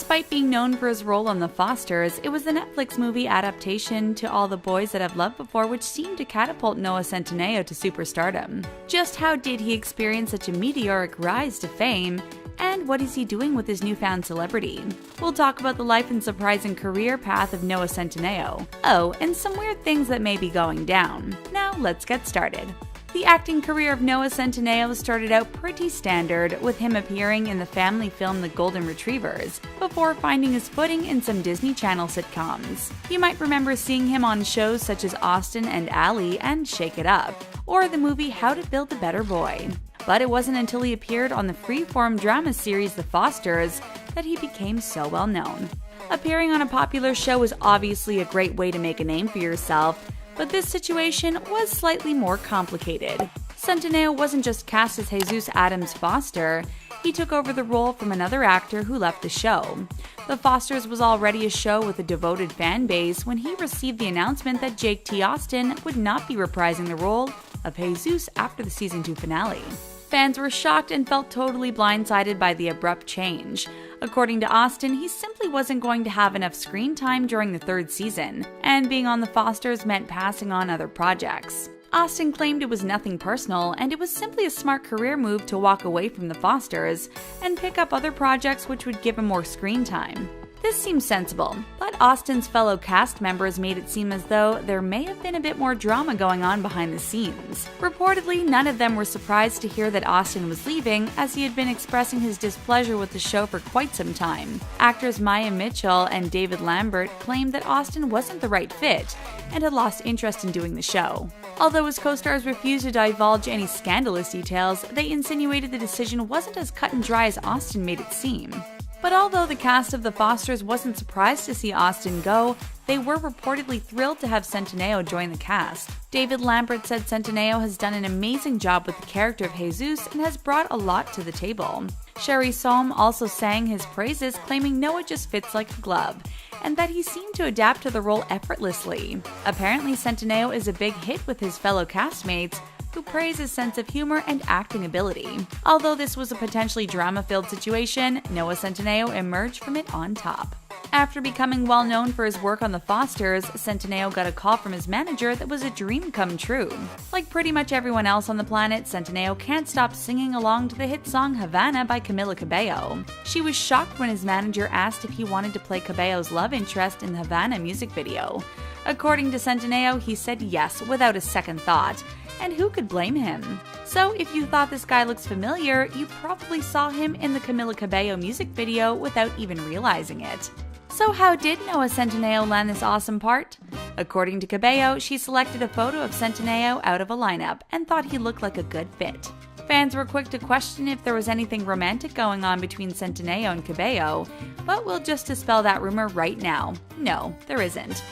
Despite being known for his role on The Fosters, it was the Netflix movie adaptation To All the Boys That I've Loved Before which seemed to catapult Noah Centineo to superstardom. Just how did he experience such a meteoric rise to fame? And what is he doing with his newfound celebrity? We'll talk about the life and surprising career path of Noah Centineo. Oh, and some weird things that may be going down. Now, let's get started. The acting career of Noah Centineo started out pretty standard, with him appearing in the family film The Golden Retrievers, before finding his footing in some Disney Channel sitcoms. You might remember seeing him on shows such as Austin and Ally and Shake It Up, or the movie How to Build a Better Boy. But it wasn't until he appeared on the freeform drama series The Fosters that he became so well known. Appearing on a popular show is obviously a great way to make a name for yourself, but this situation was slightly more complicated. Centineo wasn't just cast as Jesus Adams Foster, he took over the role from another actor who left the show. The Fosters was already a show with a devoted fan base when he received the announcement that Jake T. Austin would not be reprising the role of Jesus after the season 2 finale. Fans were shocked and felt totally blindsided by the abrupt change. According to Austin, he simply wasn't going to have enough screen time during the 3rd season, and being on The Fosters meant passing on other projects. Austin claimed it was nothing personal, and it was simply a smart career move to walk away from The Fosters and pick up other projects which would give him more screen time. This seems sensible, but Austin's fellow cast members made it seem as though there may have been a bit more drama going on behind the scenes. Reportedly, none of them were surprised to hear that Austin was leaving, as he had been expressing his displeasure with the show for quite some time. Actors Maya Mitchell and David Lambert claimed that Austin wasn't the right fit and had lost interest in doing the show. Although his co-stars refused to divulge any scandalous details, they insinuated the decision wasn't as cut and dry as Austin made it seem. But although the cast of The Fosters wasn't surprised to see Austin go, they were reportedly thrilled to have Centineo join the cast. David Lambert said Centineo has done an amazing job with the character of Jesus and has brought a lot to the table. Sherry Sohm also sang his praises, claiming Noah just fits like a glove, and that he seemed to adapt to the role effortlessly. Apparently, Centineo is a big hit with his fellow castmates, who praise his sense of humor and acting ability. Although this was a potentially drama-filled situation, Noah Centineo emerged from it on top. After becoming well known for his work on The Fosters, Centineo got a call from his manager that was a dream come true. Like pretty much everyone else on the planet, Centineo can't stop singing along to the hit song Havana by Camila Cabello. She was shocked when his manager asked if he wanted to play Cabello's love interest in the Havana music video. According to Centineo, he said yes without a second thought, and who could blame him? So if you thought this guy looks familiar, you probably saw him in the Camila Cabello music video without even realizing it. So how did Noah Centineo land this awesome part? According to Cabello, she selected a photo of Centineo out of a lineup and thought he looked like a good fit. Fans were quick to question if there was anything romantic going on between Centineo and Cabello, but we'll just dispel that rumor right now. No, there isn't.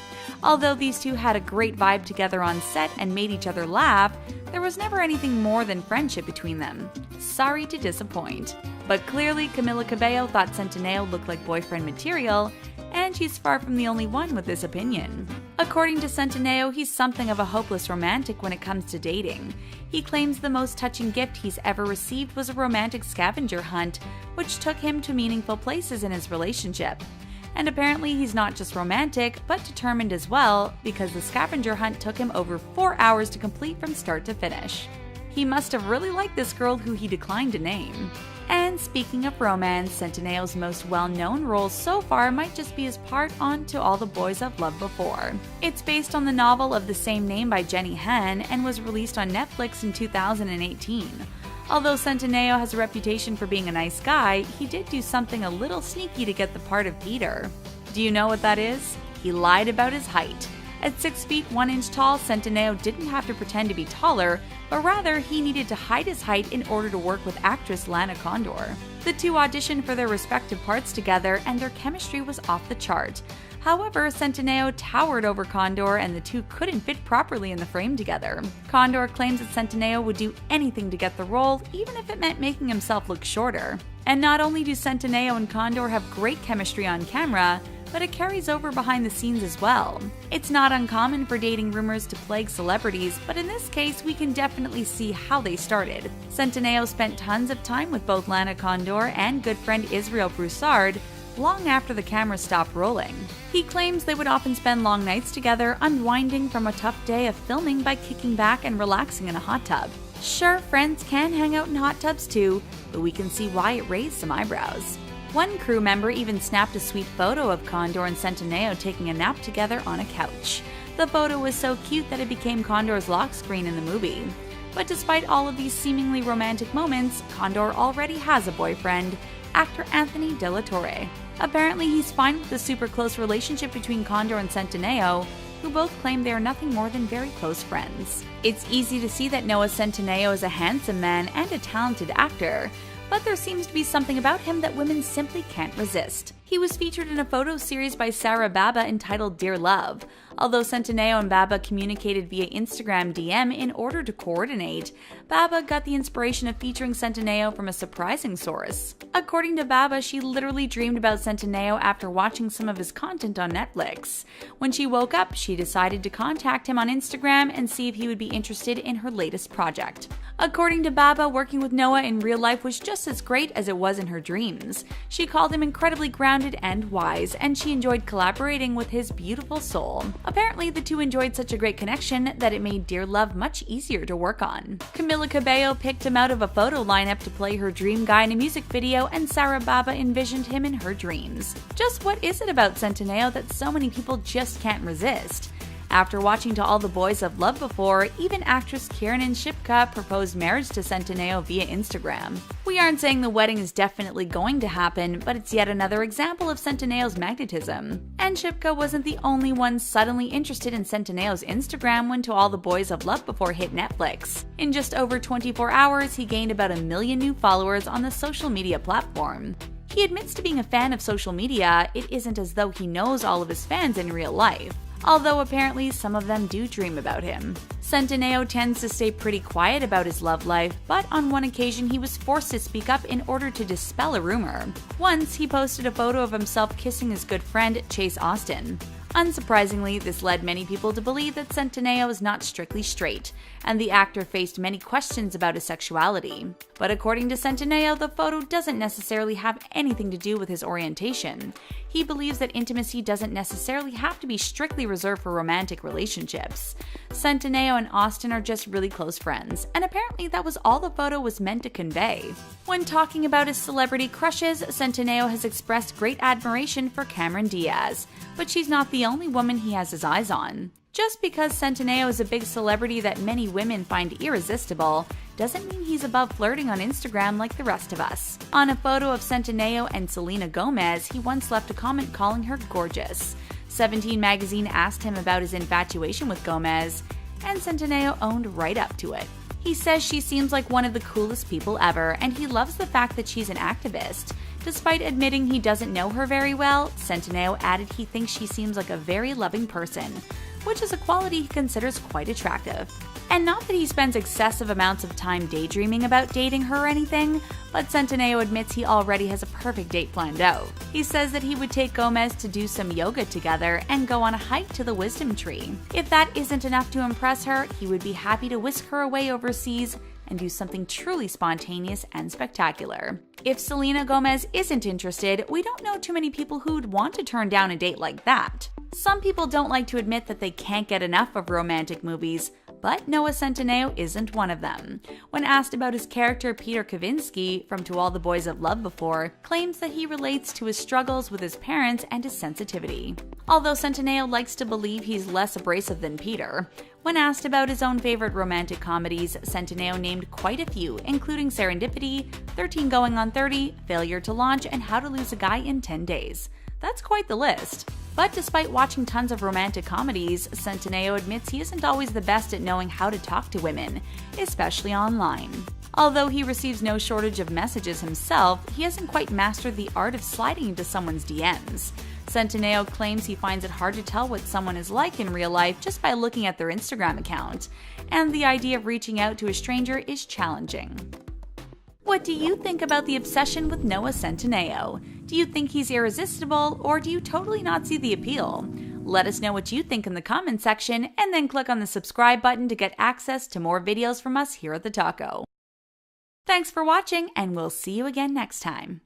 Although these two had a great vibe together on set and made each other laugh, there was never anything more than friendship between them. Sorry to disappoint. But clearly, Camila Cabello thought Centineo looked like boyfriend material, and she's far from the only one with this opinion. According to Centineo, he's something of a hopeless romantic when it comes to dating. He claims the most touching gift he's ever received was a romantic scavenger hunt, which took him to meaningful places in his relationship. And apparently he's not just romantic, but determined as well, because the scavenger hunt took him over 4 hours to complete from start to finish. He must have really liked this girl who he declined to name. And speaking of romance, Centineo's most well-known role so far might just be his part on To All the Boys I've Loved Before. It's based on the novel of the same name by Jenny Han and was released on Netflix in 2018. Although Centineo has a reputation for being a nice guy, he did do something a little sneaky to get the part of Peter. Do you know what that is? He lied about his height. At 6 feet 1 inch tall, Centineo didn't have to pretend to be taller, but rather he needed to hide his height in order to work with actress Lana Condor. The two auditioned for their respective parts together, and their chemistry was off the chart. However, Centineo towered over Condor, and the two couldn't fit properly in the frame together. Condor claims that Centineo would do anything to get the role, even if it meant making himself look shorter. And not only do Centineo and Condor have great chemistry on camera, but it carries over behind the scenes as well. It's not uncommon for dating rumors to plague celebrities, but in this case, we can definitely see how they started. Centineo spent tons of time with both Lana Condor and good friend Israel Broussard, long after the cameras stopped rolling. He claims they would often spend long nights together, unwinding from a tough day of filming by kicking back and relaxing in a hot tub. Sure, friends can hang out in hot tubs too, but we can see why it raised some eyebrows. One crew member even snapped a sweet photo of Condor and Centineo taking a nap together on a couch. The photo was so cute that it became Condor's lock screen in the movie. But despite all of these seemingly romantic moments, Condor already has a boyfriend, actor Anthony De La Torre. Apparently, he's fine with the super close relationship between Condor and Centineo, who both claim they are nothing more than very close friends. It's easy to see that Noah Centineo is a handsome man and a talented actor, but there seems to be something about him that women simply can't resist. He was featured in a photo series by Sarah Baba entitled Dear Love. Although Centineo and Baba communicated via Instagram DM in order to coordinate, Baba got the inspiration of featuring Centineo from a surprising source. According to Baba, she literally dreamed about Centineo after watching some of his content on Netflix. When she woke up, she decided to contact him on Instagram and see if he would be interested in her latest project. According to Baba, working with Noah in real life was just as great as it was in her dreams. She called him incredibly grounded and wise, and she enjoyed collaborating with his beautiful soul. Apparently, the two enjoyed such a great connection that it made Dear Love much easier to work on. Camila Cabello picked him out of a photo lineup to play her dream guy in a music video, and Sarah Baba envisioned him in her dreams. Just what is it about Centineo that so many people just can't resist? After watching To All the Boys I've Loved Before, even actress Kiernan Shipka proposed marriage to Centineo via Instagram. We aren't saying the wedding is definitely going to happen, but it's yet another example of Centineo's magnetism. And Shipka wasn't the only one suddenly interested in Centineo's Instagram when To All the Boys I've Loved Before hit Netflix. In just over 24 hours, he gained about 1 million new followers on the social media platform. He admits to being a fan of social media. It isn't as though he knows all of his fans in real life, although apparently some of them do dream about him. Centineo tends to stay pretty quiet about his love life, but on one occasion he was forced to speak up in order to dispel a rumor. Once, he posted a photo of himself kissing his good friend Chase Austin. Unsurprisingly, this led many people to believe that Centineo is not strictly straight, and the actor faced many questions about his sexuality. But according to Centineo, the photo doesn't necessarily have anything to do with his orientation. He believes that intimacy doesn't necessarily have to be strictly reserved for romantic relationships. Centineo and Austin are just really close friends, and apparently that was all the photo was meant to convey. When talking about his celebrity crushes, Centineo has expressed great admiration for Cameron Diaz, but she's not the only woman he has his eyes on. Just because Centineo is a big celebrity that many women find irresistible doesn't mean he's above flirting on Instagram like the rest of us. On a photo of Centineo and Selena Gomez, he once left a comment calling her gorgeous. 17 magazine asked him about his infatuation with Gomez, and Centineo owned right up to it. He says she seems like one of the coolest people ever, and he loves the fact that she's an activist. Despite admitting he doesn't know her very well, Centineo added he thinks she seems like a very loving person, which is a quality he considers quite attractive. And not that he spends excessive amounts of time daydreaming about dating her or anything, but Centineo admits he already has a perfect date planned out. He says that he would take Gomez to do some yoga together and go on a hike to the wisdom tree. If that isn't enough to impress her, he would be happy to whisk her away overseas and do something truly spontaneous and spectacular. If Selena Gomez isn't interested, we don't know too many people who'd want to turn down a date like that. Some people don't like to admit that they can't get enough of romantic movies, but Noah Centineo isn't one of them. When asked about his character Peter Kavinsky from To All the Boys I've Loved Before, claims that he relates to his struggles with his parents and his sensitivity. Although Centineo likes to believe he's less abrasive than Peter. When asked about his own favorite romantic comedies, Centineo named quite a few, including Serendipity, 13 Going on 30, Failure to Launch, and How to Lose a Guy in 10 Days. That's quite the list. But despite watching tons of romantic comedies, Centineo admits he isn't always the best at knowing how to talk to women, especially online. Although he receives no shortage of messages himself, he hasn't quite mastered the art of sliding into someone's DMs. Centineo claims he finds it hard to tell what someone is like in real life just by looking at their Instagram account, and the idea of reaching out to a stranger is challenging. What do you think about the obsession with Noah Centineo? Do you think he's irresistible, or do you totally not see the appeal? Let us know what you think in the comment section, and then click on the subscribe button to get access to more videos from us here at TheTalko. Thanks for watching, and we'll see you again next time.